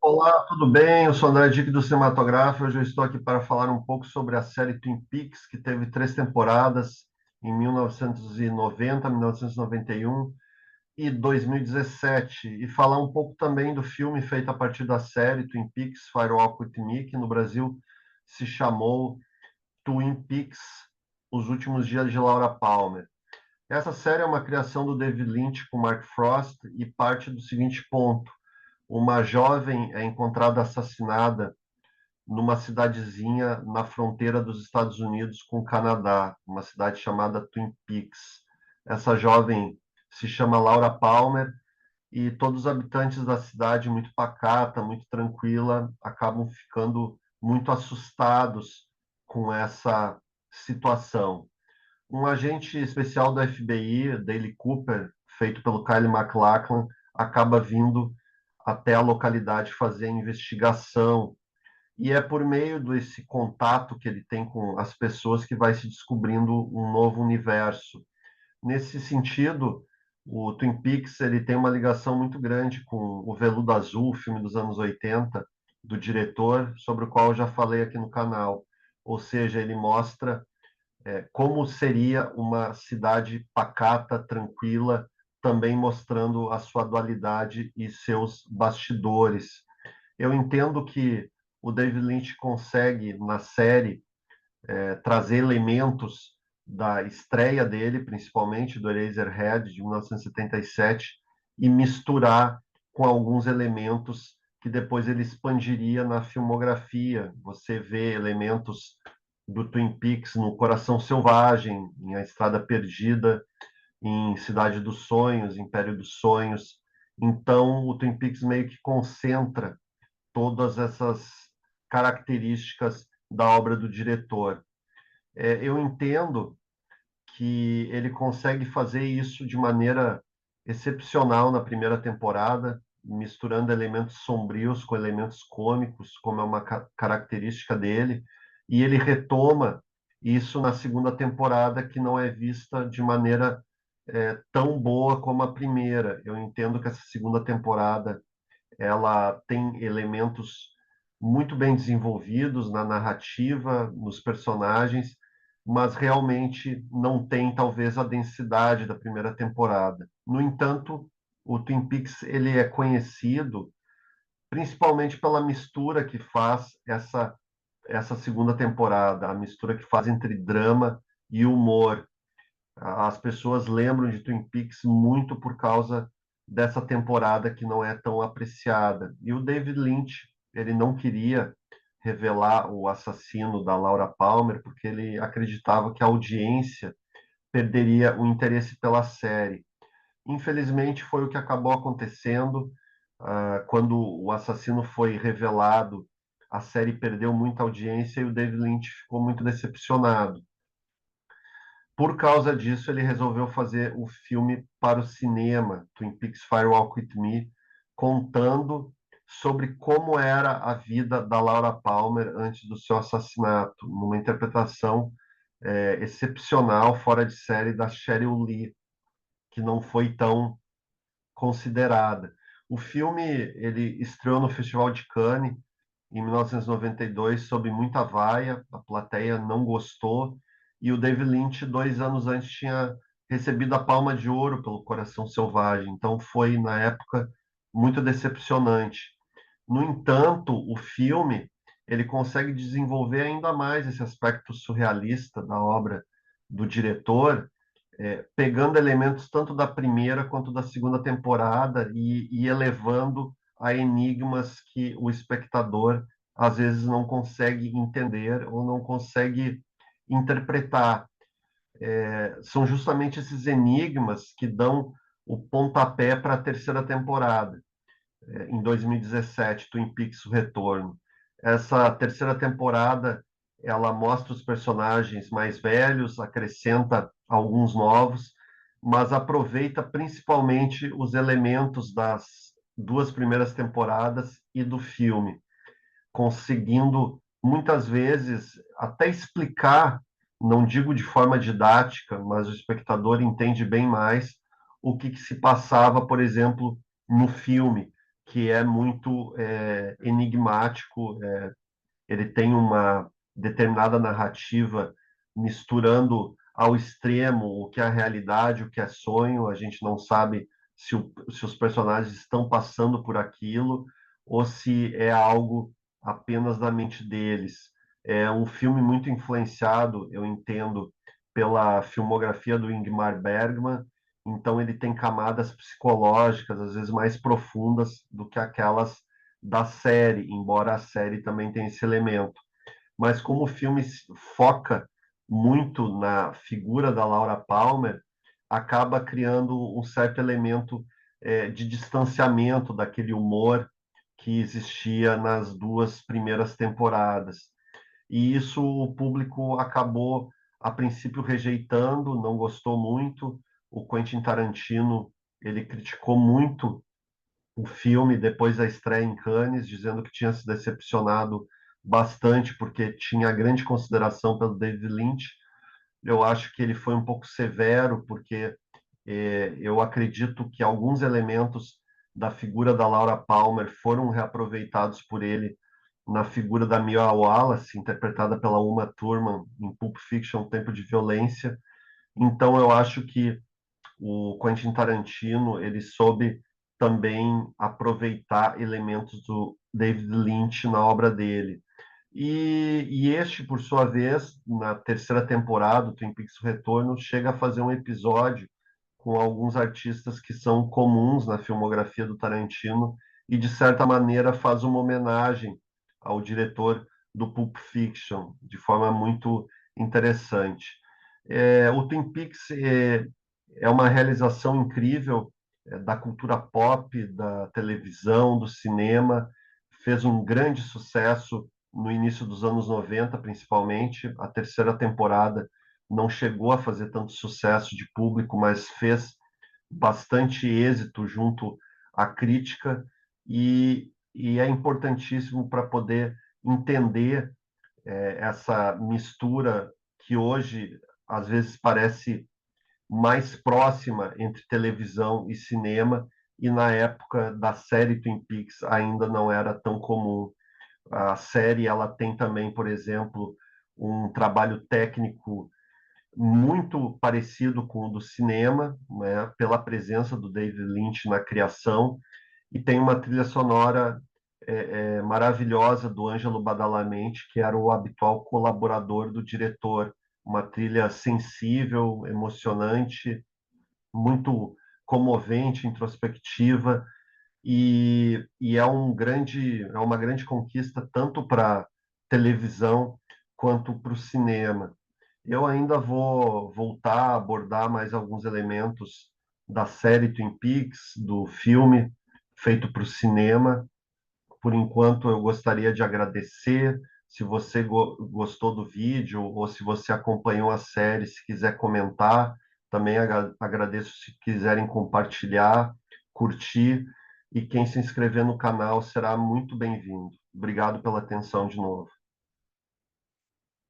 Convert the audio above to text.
Olá, tudo bem? Eu sou André Dick do Cinematográfico. Hoje eu estou aqui para falar um pouco sobre a série Twin Peaks, que teve três temporadas em 1990, 1991 e 2017, e falar um pouco também do filme feito a partir da série Twin Peaks, Fire Walk With Me, que no Brasil se chamou Twin Peaks, Os Últimos Dias de Laura Palmer. Essa série é uma criação do David Lynch com Mark Frost e parte do seguinte ponto: uma jovem é encontrada assassinada numa cidadezinha na fronteira dos Estados Unidos com o Canadá, uma cidade chamada Twin Peaks. Essa jovem se chama Laura Palmer e todos os habitantes da cidade, muito pacata, muito tranquila, acabam ficando muito assustados com essa situação. Um agente especial do FBI, Dale Cooper, feito pelo Kyle MacLachlan, acaba vindo até a localidade fazer a investigação. E é por meio desse contato que ele tem com as pessoas que vai se descobrindo um novo universo. Nesse sentido, o Twin Peaks ele tem uma ligação muito grande com o Veludo Azul, filme dos anos 80, do diretor, sobre o qual eu já falei aqui no canal. Ou seja, ele mostra como seria uma cidade pacata, tranquila, também mostrando a sua dualidade e seus bastidores. Eu entendo que o David Lynch consegue, na série, trazer elementos da estreia dele, principalmente do Eraserhead, de 1977, e misturar com alguns elementos que depois ele expandiria na filmografia. Você vê elementos do Twin Peaks no Coração Selvagem, em A Estrada Perdida, em Cidade dos Sonhos, Império dos Sonhos. Então, o Twin Peaks meio que concentra todas essas características da obra do diretor. Eu entendo que ele consegue fazer isso de maneira excepcional na primeira temporada, misturando elementos sombrios com elementos cômicos, como é uma característica dele, e ele retoma isso na segunda temporada, que não é vista de maneira tão boa como a primeira. Eu entendo que essa segunda temporada ela tem elementos muito bem desenvolvidos na narrativa, nos personagens, mas realmente não tem talvez a densidade da primeira temporada. No entanto, o Twin Peaks ele é conhecido principalmente pela mistura que faz essa segunda temporada, a mistura que faz entre drama e humor. As pessoas lembram de Twin Peaks muito por causa dessa temporada que não é tão apreciada. E o David Lynch, ele não queria revelar o assassino da Laura Palmer porque ele acreditava que a audiência perderia o interesse pela série. Infelizmente, foi o que acabou acontecendo. Quando o assassino foi revelado, a série perdeu muita audiência e o David Lynch ficou muito decepcionado. Por causa disso, ele resolveu fazer o filme para o cinema, Twin Peaks Fire Walk With Me, contando sobre como era a vida da Laura Palmer antes do seu assassinato, numa interpretação excepcional, fora de série, da Sheryl Lee, que não foi tão considerada. O filme ele estreou no Festival de Cannes em 1992 sob muita vaia, a plateia não gostou, e o David Lynch, 2 anos antes, tinha recebido a Palma de Ouro pelo Coração Selvagem, então foi, na época, muito decepcionante. No entanto, o filme ele consegue desenvolver ainda mais esse aspecto surrealista da obra do diretor, pegando elementos tanto da primeira quanto da segunda temporada e elevando a enigmas que o espectador às vezes não consegue entender ou não consegue interpretar. São justamente esses enigmas que dão o pontapé para a terceira temporada, em 2017, Twin Peaks: O Retorno. Essa terceira temporada ela mostra os personagens mais velhos, acrescenta alguns novos, mas aproveita principalmente os elementos das duas primeiras temporadas e do filme, conseguindo muitas vezes até explicar, não digo de forma didática, mas o espectador entende bem mais o que se passava, por exemplo, no filme, que é muito enigmático. Ele tem uma determinada narrativa misturando ao extremo o que é a realidade, o que é sonho. A gente não sabe se os personagens estão passando por aquilo ou se é algo apenas da mente deles. É um filme muito influenciado, eu entendo, pela filmografia do Ingmar Bergman, então ele tem camadas psicológicas, às vezes mais profundas do que aquelas da série, embora a série também tenha esse elemento. Mas como o filme foca muito na figura da Laura Palmer, acaba criando um certo elemento de distanciamento daquele humor que existia nas duas primeiras temporadas. E isso o público acabou, a princípio, rejeitando, não gostou muito. O Quentin Tarantino, ele criticou muito o filme depois da estreia em Cannes, dizendo que tinha se decepcionado bastante porque tinha grande consideração pelo David Lynch. Eu acho que ele foi um pouco severo, porque eu acredito que alguns elementos da figura da Laura Palmer foram reaproveitados por ele na figura da Mia Wallace, interpretada pela Uma Thurman em Pulp Fiction, Tempo de Violência. Então eu acho que o Quentin Tarantino ele soube também aproveitar elementos do David Lynch na obra dele. Este, por sua vez, na terceira temporada, do Twin Peaks: O Retorno, chega a fazer um episódio com alguns artistas que são comuns na filmografia do Tarantino e, de certa maneira, faz uma homenagem ao diretor do Pulp Fiction, de forma muito interessante. O Twin Peaks é uma realização incrível da cultura pop, da televisão, do cinema. Fez um grande sucesso no início dos anos 90, principalmente. A terceira temporada não chegou a fazer tanto sucesso de público, mas fez bastante êxito junto à crítica e é importantíssimo para poder entender essa mistura que hoje às vezes parece mais próxima entre televisão e cinema, e na época da série Twin Peaks ainda não era tão comum. A série ela tem também, por exemplo, um trabalho técnico muito parecido com o do cinema, né, pela presença do David Lynch na criação, e tem uma trilha sonora maravilhosa do Ângelo Badalamenti, que era o habitual colaborador do diretor, uma trilha sensível, emocionante, muito comovente, introspectiva, e é uma grande conquista tanto para televisão quanto para o cinema. Eu ainda vou voltar a abordar mais alguns elementos da série Twin Peaks, do filme feito para o cinema. Por enquanto, eu gostaria de agradecer. Se você gostou do vídeo ou se você acompanhou a série, se quiser comentar, também agradeço se quiserem compartilhar, curtir. E quem se inscrever no canal será muito bem-vindo. Obrigado pela atenção de novo.